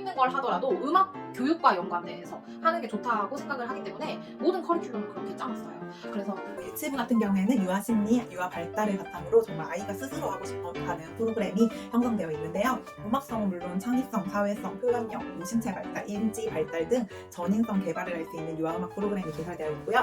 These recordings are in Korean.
있는 걸 하더라도 음악 교육과 연관돼서 하는 게 좋다고 생각을 하기 때문에 모든 커리큘럼을 그렇게 짜놨어요. 그래서 예체부 같은 경우에는 유아 심리, 유아 발달을 바탕으로 정말 아이가 스스로 하고 싶어 하는 프로그램이 형성되어 있는데요. 음악성은 물론 창의성, 사회성, 표현력, 신체 발달, 인지 발달 등 전인성 개발을 할 수 있는 유아 음악 프로그램이 개설되어 있고요.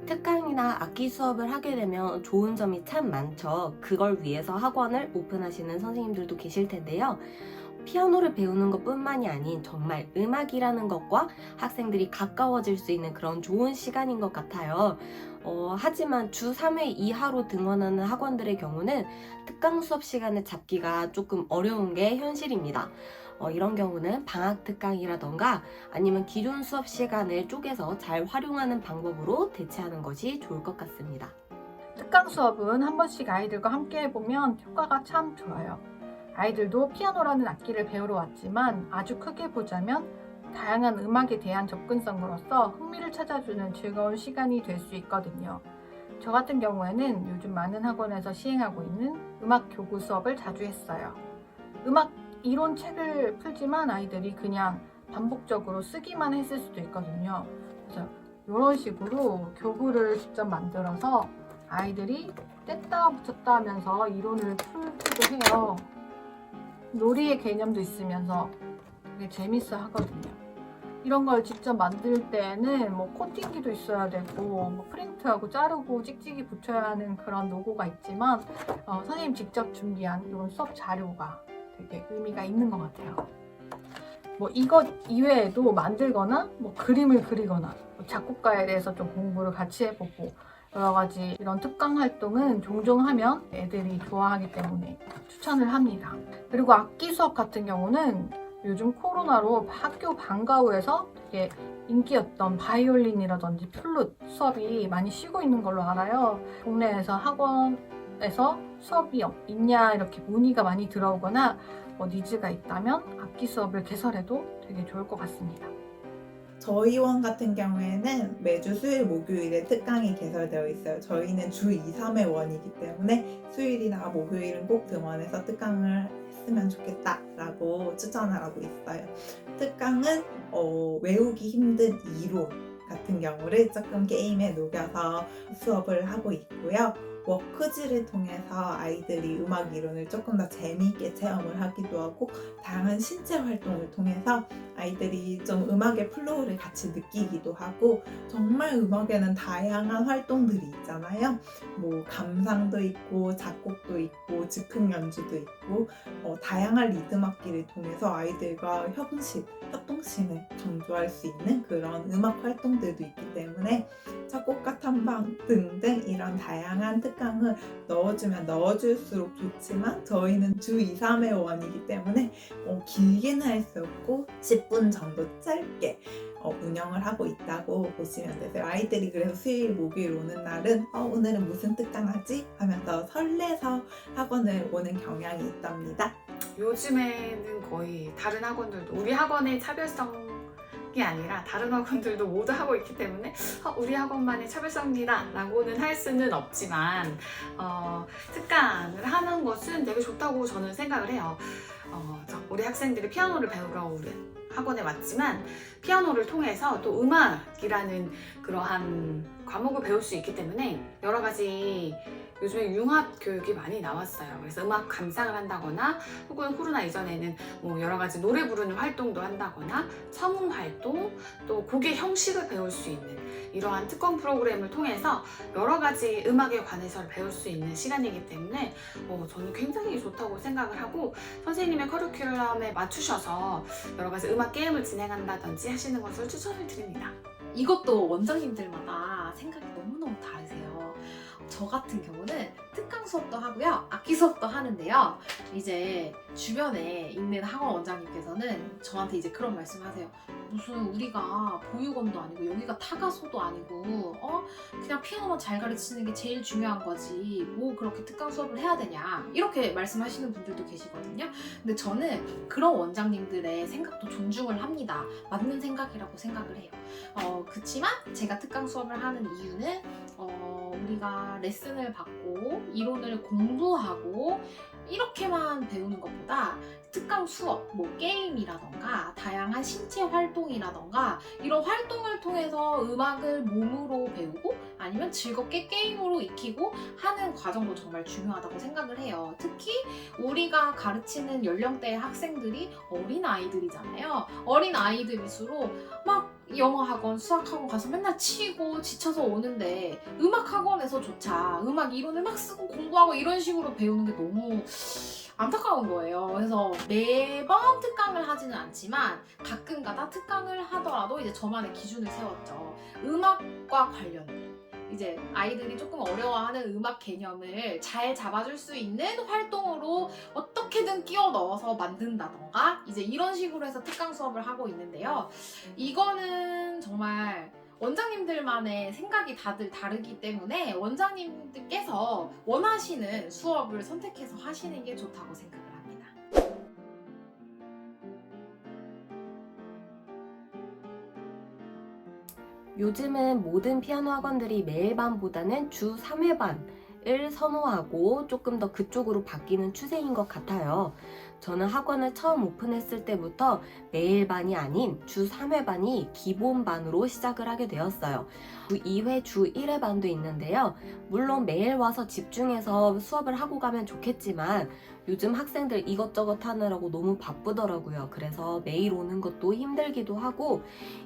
특강이나 악기 수업을 하게 되면 좋은 점이 참 많죠. 그걸 위해서 학원을 오픈하시는 선생님들도 계실 텐데요. 피아노를 배우는 것뿐만이 아닌 정말 음악이라는 것과 학생들이 가까워질 수 있는 그런 좋은 시간인 것 같아요. 하지만 주 3회 이하로 등원하는 학원들의 경우는 특강 수업 시간을 잡기가 조금 어려운 게 현실입니다. 이런 경우는 방학 특강이라던가 아니면 기존 수업 시간을 쪼개서 잘 활용하는 방법으로 대체하는 것이 좋을 것 같습니다. 특강 수업은 한 번씩 아이들과 함께 해보면 효과가 참 좋아요. 아이들도 피아노라는 악기를 배우러 왔지만 아주 크게 보자면 다양한 음악에 대한 접근성으로서 흥미를 찾아주는 즐거운 시간이 될 수 있거든요. 저 같은 경우에는 요즘 많은 학원에서 시행하고 있는 음악 교구 수업을 자주 했어요. 음악 이론 책을 풀지만 아이들이 그냥 반복적으로 쓰기만 했을 수도 있거든요. 그래서 이런 식으로 교구를 직접 만들어서 아이들이 뗐다 붙였다 하면서 이론을 풀기도 해요. 놀이의 개념도 있으면서 되게 재밌어 하거든요. 이런 걸 직접 만들 때는 뭐 코팅기도 있어야 되고 뭐 프린트하고 자르고 찍찍이 붙여야 하는 그런 노고가 있지만 선생님 직접 준비한 이런 수업 자료가 되게 의미가 있는 것 같아요. 뭐 이것 이외에도 만들거나 뭐 그림을 그리거나 뭐 작곡가에 대해서 좀 공부를 같이 해보고 여러 가지 이런 특강 활동은 종종 하면 애들이 좋아하기 때문에 추천을 합니다. 그리고 악기 수업 같은 경우는 요즘 코로나로 학교 방과후에서 되게 인기였던 바이올린이라든지 플룻 수업이 많이 쉬고 있는 걸로 알아요. 동네에서 학원에서 수업이 있냐 이렇게 문의가 많이 들어오거나 니즈가 있다면 악기 수업을 개설해도 되게 좋을 것 같습니다. 저희 원 같은 경우에는 매주 수요일, 목요일에 특강이 개설되어 있어요. 저희는 주 2, 3회 원이기 때문에 수요일이나 목요일은 꼭 등원해서 특강을 했으면 좋겠다라고 추천을 하고 있어요. 특강은 외우기 힘든 이론 같은 경우를 조금 게임에 녹여서 수업을 하고 있고요. 워크지를 통해서 아이들이 음악 이론을 조금 더 재미있게 체험을 하기도 하고 다양한 신체 활동을 통해서 아이들이 좀 음악의 플로우를 같이 느끼기도 하고 정말 음악에는 다양한 활동들이 있잖아요. 뭐 감상도 있고 작곡도 있고 즉흥 연주도 있고 다양한 리듬 악기를 통해서 아이들과 협동심을 강조할 수 있는 그런 음악 활동들도 있기 때문에 작곡가 탐방 등등 이런 다양한 특강을 넣어주면 넣어줄수록 좋지만 저희는 주 2, 3회 원이기 때문에 길게는 할 수 없고 10분 정도 짧게 운영을 하고 있다고 보시면 되세요. 아이들이 그래서 수요일, 목요일 오는 날은 오늘은 무슨 특강 하지? 하면서 설레서 학원을 오는 경향이 있답니다. 요즘에는 거의 다른 학원들도 우리 학원의 차별성이 아니라 다른 학원들도 모두 하고 있기 때문에 우리 학원만의 차별성이다 라고는 할 수는 없지만 특강을 하는 것은 되게 좋다고 저는 생각을 해요. 우리 학생들이 피아노를 배우러 우리 학원에 왔지만 피아노를 통해서 또 음악이라는 그러한 과목을 배울 수 있기 때문에 여러 가지 요즘에 융합 교육이 많이 나왔어요. 그래서 음악 감상을 한다거나 혹은 코로나 이전에는 뭐 여러 가지 노래 부르는 활동도 한다거나 성음 활동 또 곡의 형식을 배울 수 있는 이러한 특강 프로그램을 통해서 여러 가지 음악에 관해서 배울 수 있는 시간이기 때문에 저는 굉장히 좋다고 생각을 하고 선생님의 커리큘럼에 맞추셔서 여러 가지 음악 게임을 진행한다든지 하시는 것을 추천을 드립니다. 이것도 원장님들마다 생각이 너무너무 다르세요. 저 같은 경우는 특강 수업도 하고요, 악기 수업도 하는데요. 이제 주변에 있는 학원 원장님께서는 저한테 이제 그런 말씀하세요. 무슨 우리가 보육원도 아니고 여기가 타가소도 아니고 그냥 피아노만 잘 가르치는 게 제일 중요한 거지 뭐 그렇게 특강 수업을 해야 되냐 이렇게 말씀하시는 분들도 계시거든요. 근데 저는 그런 원장님들의 생각도 존중을 합니다. 맞는 생각이라고 생각을 해요. 그치만 제가 특강 수업을 하는 이유는 우리가 레슨을 받고 이론을 공부하고 이렇게만 배우는 것보다 특강 수업, 뭐 게임이라던가 다양한 신체 활동이라던가 이런 활동을 통해서 음악을 몸으로 배우고 아니면 즐겁게 게임으로 익히고 하는 과정도 정말 중요하다고 생각을 해요. 특히 우리가 가르치는 연령대의 학생들이 어린 아이들이잖아요. 어린 아이들일수록 막 영어 학원, 수학 학원 가서 맨날 치고 지쳐서 오는데 음악 학원에서조차 음악 이론을 막 쓰고 공부하고 이런 식으로 배우는 게 너무 안타까운 거예요. 그래서 매번 특강을 하지는 않지만 가끔가다 특강을 하더라도 이제 저만의 기준을 세웠죠. 음악과 관련된 이제 아이들이 조금 어려워하는 음악 개념을 잘 잡아줄 수 있는 활동으로 어떻게든 끼워 넣어서 만든다던가 이제 이런 식으로 해서 특강 수업을 하고 있는데요. 이거는 정말 원장님들만의 생각이 다들 다르기 때문에 원장님들께서 원하시는 수업을 선택해서 하시는 게 좋다고 생각을 합니다. 요즘은 모든 피아노 학원들이 매일 반보다는 주 3회 반을 선호하고 조금 더 그쪽으로 바뀌는 추세인 것 같아요. 저는 학원을 처음 오픈했을 때부터 매일 반이 아닌 주 3회 반이 기본 반으로 시작을 하게 되었어요. 주 2회, 주 1회 반도 있는데요. 물론 매일 와서 집중해서 수업을 하고 가면 좋겠지만 요즘 학생들 이것저것 하느라고 너무 바쁘더라고요. 그래서 매일 오는 것도 힘들기도 하고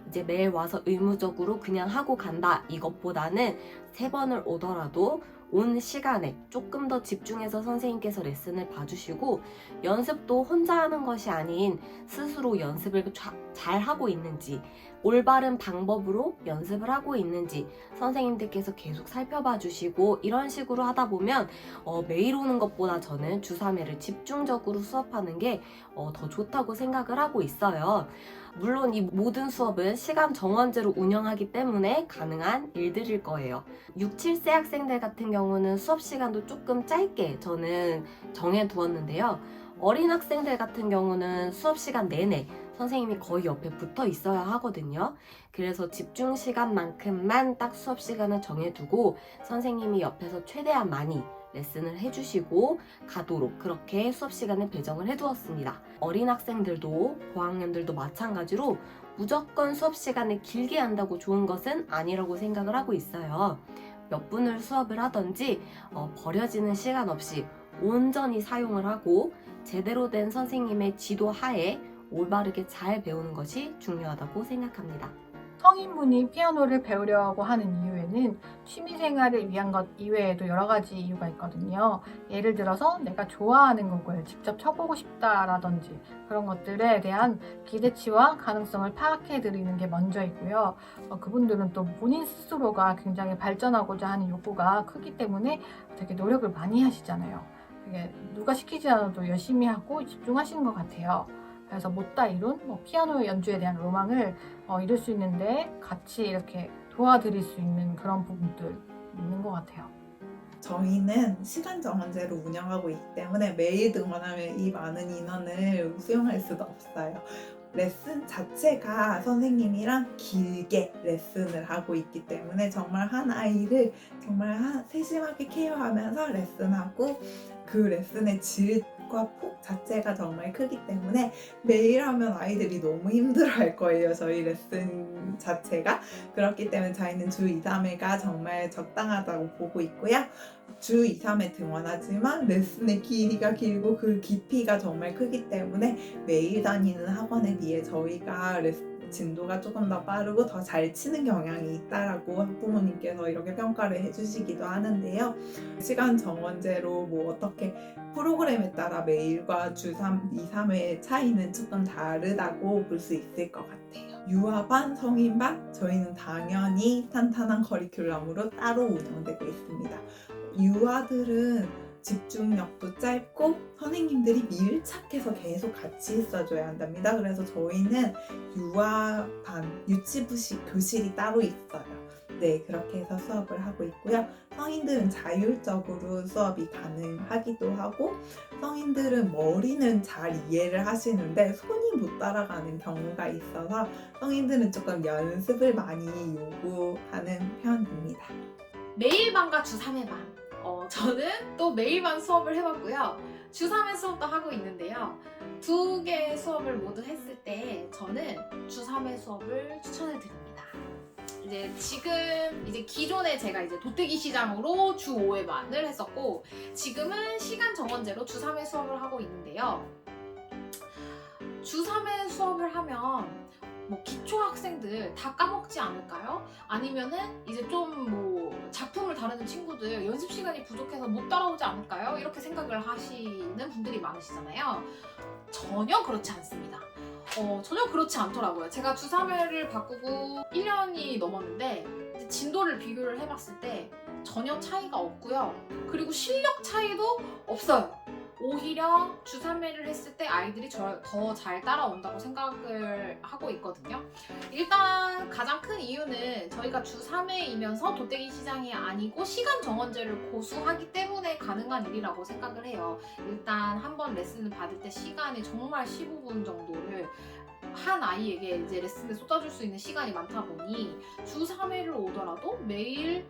이제 매일 와서 의무적으로 그냥 하고 간다 이것보다는 3번을 오더라도 온 시간에 조금 더 집중해서 선생님께서 레슨을 봐주시고 연습도 혼자 하는 것이 아닌 스스로 연습을 잘 하고 있는지 올바른 방법으로 연습을 하고 있는지 선생님들께서 계속 살펴봐 주시고 이런 식으로 하다 보면 매일 오는 것보다 저는 주 3회를 집중적으로 수업하는 게 더 좋다고 생각을 하고 있어요. 물론 이 모든 수업은 시간 정원제로 운영하기 때문에 가능한 일들일 거예요. 6, 7세 학생들 같은 경우는 수업 시간도 조금 짧게 저는 정해두었는데요. 어린 학생들 같은 경우는 수업 시간 내내 선생님이 거의 옆에 붙어 있어야 하거든요. 그래서 집중 시간만큼만 딱 수업 시간을 정해두고 선생님이 옆에서 최대한 많이 레슨을 해주시고 가도록 그렇게 수업 시간을 배정을 해두었습니다. 어린 학생들도 고학년들도 마찬가지로 무조건 수업 시간을 길게 한다고 좋은 것은 아니라고 생각을 하고 있어요. 몇 분을 수업을 하던지 버려지는 시간 없이 온전히 사용을 하고 제대로 된 선생님의 지도 하에 올바르게 잘 배우는 것이 중요하다고 생각합니다. 성인분이 피아노를 배우려고 하는 이유에는 취미생활을 위한 것 이외에도 여러 가지 이유가 있거든요. 예를 들어서 내가 좋아하는 곡을 직접 쳐보고 싶다라든지 그런 것들에 대한 기대치와 가능성을 파악해드리는 게 먼저이고요. 그분들은 또 본인 스스로가 굉장히 발전하고자 하는 욕구가 크기 때문에 되게 노력을 많이 하시잖아요. 되게 누가 시키지 않아도 열심히 하고 집중하시는 것 같아요. 그래서 못다 이룬 피아노 연주에 대한 로망을 이룰 수 있는데 같이 이렇게 도와드릴 수 있는 그런 부분들 있는 것 같아요. 저희는 시간 정원제로 운영하고 있기 때문에 매일 등원하면 이 많은 인원을 수용할 수도 없어요. 레슨 자체가 선생님이랑 길게 레슨을 하고 있기 때문에 정말 한 아이를 정말 세심하게 케어하면서 레슨하고 그 레슨의 질과 폭 자체가 정말 크기 때문에 매일 하면 아이들이 너무 힘들어할 거예요. 저희 레슨 자체가. 그렇기 때문에 저희는 주 2, 3회가 정말 적당하다고 보고 있고요. 주 2, 3회 등원하지만 레슨의 길이가 길고 그 깊이가 정말 크기 때문에 매일 다니는 학원에 비해 저희가 진도가 조금 더 빠르고 더 잘 치는 경향이 있다라고 학부모님께서 이렇게 평가를 해주시기도 하는데요. 시간 정원제로 어떻게 프로그램에 따라 매일과 주 3, 2, 3회의 차이는 조금 다르다고 볼 수 있을 것 같아요. 유아반, 성인반 저희는 당연히 탄탄한 커리큘럼으로 따로 운영되고 있습니다. 유아들은 집중력도 짧고 선생님들이 밀착해서 계속 같이 있어줘야 한답니다. 그래서 저희는 유아반, 유치부식 교실이 따로 있어요. 네, 그렇게 해서 수업을 하고 있고요. 성인들은 자율적으로 수업이 가능하기도 하고 성인들은 머리는 잘 이해를 하시는데 손이 못 따라가는 경우가 있어서 성인들은 조금 연습을 많이 요구하는 편입니다. 매일 반과 주 3회 반. 저는 또 매일 반 수업을 해봤고요. 주 3회 수업도 하고 있는데요. 두 개의 수업을 모두 했을 때 저는 주 3회 수업을 추천을 드립니다. 이제 지금 기존에 제가 이제 도떼기 시장으로 주 5회 반을 했었고, 지금은 시간 정원제로 주 3회 수업을 하고 있는데요. 주 3회 수업을 하면 뭐 기초 학생들 다 까먹지 않을까요? 아니면은 이제 좀 뭐 작품을 다루는 친구들 연습 시간이 부족해서 못 따라오지 않을까요? 이렇게 생각을 하시는 분들이 많으시잖아요. 전혀 그렇지 않습니다. 전혀 그렇지 않더라고요. 제가 주 3회를 바꾸고 1년이 넘었는데 이제 진도를 비교를 해봤을 때 전혀 차이가 없고요. 그리고 실력 차이도 없어요. 오히려 주 3회를 했을 때 아이들이 더 잘 따라온다고 생각을 하고 있거든요. 일단 가장 큰 이유는 저희가 주 3회이면서 도떼기 시장이 아니고 시간 정원제를 고수하기 때문에 가능한 일이라고 생각을 해요. 일단 한번 레슨을 받을 때 시간이 정말 15분 정도를 한 아이에게 이제 레슨을 쏟아줄 수 있는 시간이 많다 보니 주 3회를 오더라도 매일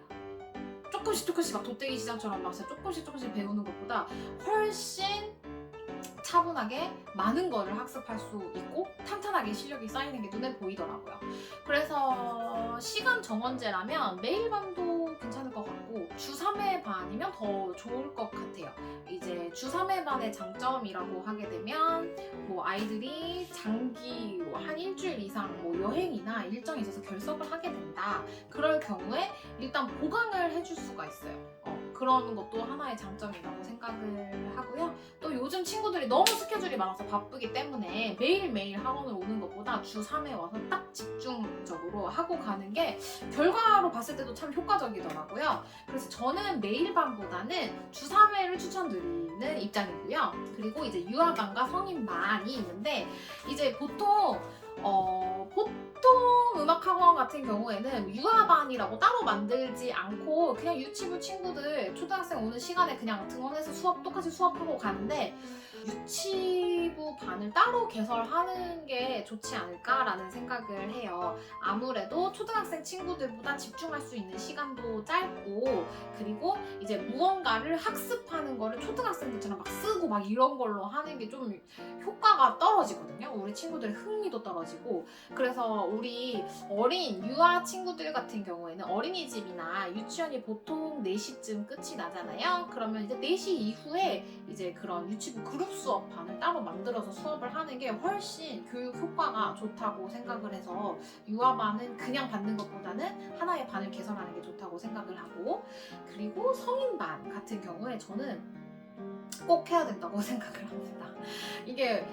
조금씩 막 도떼기 시장처럼 막 조금씩 배우는 것보다 훨씬 차분하게 많은 거를 학습할 수 있고 탄탄하게 실력이 쌓이는 게 눈에 보이더라고요. 그래서 시간 정원제라면 매일 반도 괜찮을 것 같고 주 3회 반이면 더 좋을 것 같아요. 이제 주 3회 반의 장점이라고 하게 되면 뭐 아이들이 장기 한 일주일 이상 뭐 여행이나 일정이 있어서 결석을 하게 된다. 그럴 경우에 일단 보강을 해줄 수가 있어요. 그런 것도 하나의 장점이라고 생각을 하고요. 또 요즘 친구들이 너무 스케줄이 많아서 바쁘기 때문에 매일매일 학원을 오는 것보다 주 3회 와서 딱 집중적으로 하고 가는 게 결과로 봤을 때도 참 효과적이더라고요. 그래서 저는 매일 반보다는 주 3회를 추천드리는 입장이고요. 그리고 이제 유아반과 성인반이 있는데 이제 보통 음악학원 같은 경우에는 유아반이라고 따로 만들지 않고 그냥 유치부 친구들 초등학생 오는 시간에 그냥 등원해서 똑같이 수업하고 가는데 유치부 반을 따로 개설하는 게 좋지 않을까라는 생각을 해요. 아무래도 초등학생 친구들보다 집중할 수 있는 시간도 짧고 그리고 이제 무언가를 학습하는 거를 초등학생들처럼 막 쓰고 막 이런 걸로 하는 게 좀 효과가 떨어지거든요. 우리 친구들의 흥미도 떨어지고 그래서 우리 어린 유아 친구들 같은 경우에는 어린이집이나 유치원이 보통 4시쯤 끝이 나잖아요. 그러면 이제 4시 이후에 이제 그런 유치부 그룹 수업반을 따로 만들어서 수업을 하는 게 훨씬 교육 효과가 좋다고 생각을 해서 유아반은 그냥 받는 것보다는 하나의 반을 개설하는 게 좋다고 생각을 하고 그리고 성인반 같은 경우에 저는 꼭 해야 된다고 생각을 합니다. 이게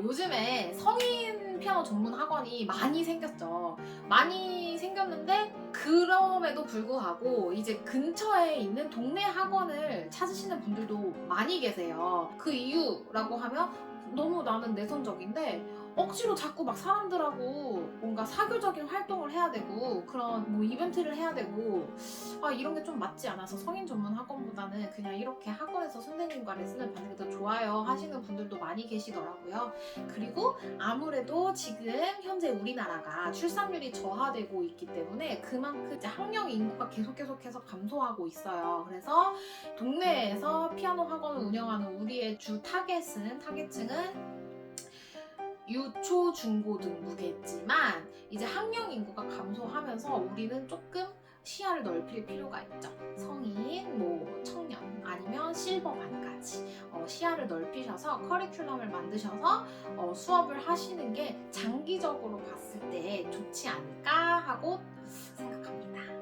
요즘에 성인 피아노 전문 학원이 많이 생겼죠. 많이 생겼는데 그럼에도 불구하고 이제 근처에 있는 동네 학원을 찾으시는 분들도 많이 계세요. 그 이유라고 하면 너무 나는 내성적인데 억지로 자꾸 막 사람들하고 뭔가 사교적인 활동을 해야 되고 그런 뭐 이벤트를 해야 되고 이런 게 좀 맞지 않아서 성인 전문 학원보다는 그냥 이렇게 학원에서 선생님과 레슨을 받는 게 더 좋아요 하시는 분들도 많이 계시더라고요. 그리고 아무래도 지금 현재 우리나라가 출산율이 저하되고 있기 때문에 그만큼 이제 학령 인구가 계속해서 감소하고 있어요. 그래서 동네에서 피아노 학원을 운영하는 우리의 주 타겟층은 유초, 중고 등부겠지만 이제 학령 인구가 감소하면서 우리는 조금 시야를 넓힐 필요가 있죠. 성인, 뭐 청년 아니면 실버반까지 시야를 넓히셔서 커리큘럼을 만드셔서 수업을 하시는 게 장기적으로 봤을 때 좋지 않을까 하고 생각합니다.